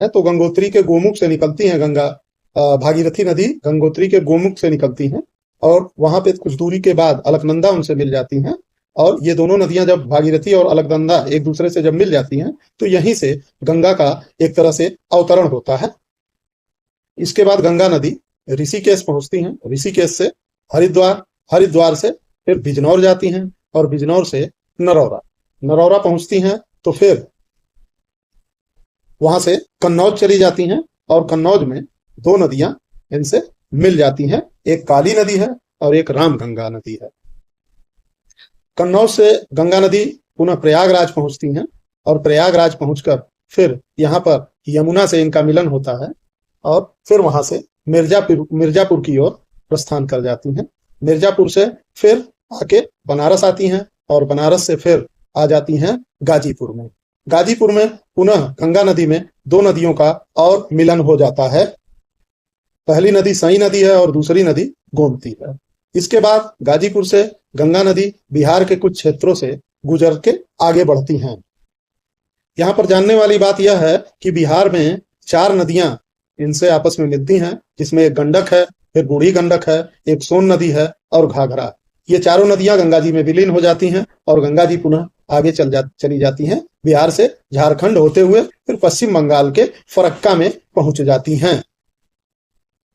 है तो गंगोत्री के गोमुख से निकलती हैं गंगा। भागीरथी नदी गंगोत्री के गोमुख से निकलती हैं और वहां पे कुछ दूरी के बाद अलकनंदा उनसे मिल जाती हैं। और ये दोनों नदियां जब भागीरथी और अलकनंदा एक दूसरे से जब मिल जाती हैं तो यहीं से गंगा का एक तरह से अवतरण होता है। इसके बाद गंगा नदी ऋषिकेश पहुंचती हैं। ऋषिकेश से हरिद्वार, हरिद्वार से फिर बिजनौर जाती हैं और बिजनौर से नरौरा, नरौरा पहुंचती हैं तो फिर वहां से कन्नौज चली जाती हैं और कन्नौज में दो नदियां इनसे मिल जाती हैं, एक काली नदी है और एक रामगंगा नदी है। कन्नौज से गंगा नदी पुनः प्रयागराज पहुंचती हैं और प्रयागराज पहुंचकर फिर यहाँ पर यमुना से इनका मिलन होता है और फिर वहां से मिर्जापुर की ओर प्रस्थान कर जाती हैं। मिर्जापुर से फिर आके बनारस आती हैं और बनारस से फिर आ जाती हैं गाजीपुर में। गाजीपुर में पुनः गंगा नदी में दो नदियों का और मिलन हो जाता है। पहली नदी सई नदी है और दूसरी नदी गोमती है। इसके बाद गाजीपुर से गंगा नदी बिहार के कुछ क्षेत्रों से गुजर के आगे बढ़ती हैं। यहाँ पर जानने वाली बात यह है कि बिहार में 4 नदियां इनसे आपस में मिलती हैं, जिसमें एक गंडक है, फिर बूढ़ी गंडक है, एक सोन नदी है और घाघरा। ये चारों नदियां गंगा जी में विलीन हो जाती हैं और गंगा जी पुनः आगे चली जाती हैं बिहार से झारखंड होते हुए फिर पश्चिम बंगाल के फरक्का में पहुंच जाती हैं।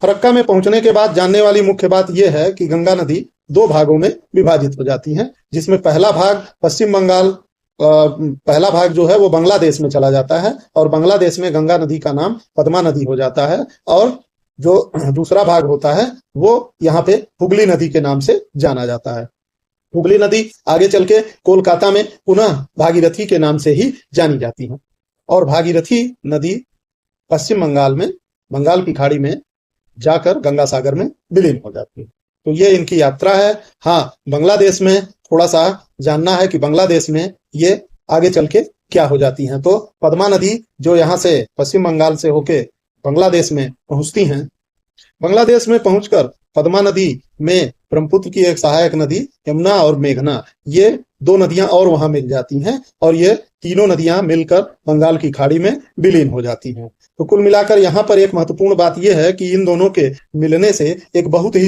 फरक्का में पहुंचने के बाद जानने वाली मुख्य बात यह है कि गंगा नदी 2 भागों में विभाजित हो जाती है, जिसमें पहला भाग पश्चिम बंगाल, पहला भाग जो है वो बांग्लादेश में चला जाता है और बांग्लादेश में गंगा नदी का नाम पद्मा नदी हो जाता है और जो दूसरा भाग होता है वो यहाँ पे हुगली नदी के नाम से जाना जाता है। हुगली नदी आगे चल के कोलकाता में पुनः भागीरथी के नाम से ही जानी जाती है और भागीरथी नदी पश्चिम बंगाल में बंगाल की खाड़ी में जाकर गंगा सागर में विलीन हो जाती है। तो ये इनकी यात्रा है। हाँ, बांग्लादेश में थोड़ा सा जानना है कि बांग्लादेश में ये आगे चल के क्या हो जाती हैं। तो पद्मा नदी जो यहाँ से पश्चिम बंगाल से होके बांग्लादेश में पहुंचती हैं। बांग्लादेश में पहुंचकर पद्मा नदी में ब्रह्मपुत्र की एक सहायक नदी यमुना और मेघना, ये 2 नदियां और वहां मिल जाती हैं और ये तीनों नदियां मिलकर बंगाल की खाड़ी में विलीन हो जाती हैं। तो कुल मिलाकर यहाँ पर एक महत्वपूर्ण बात यह है कि इन दोनों के मिलने से एक बहुत ही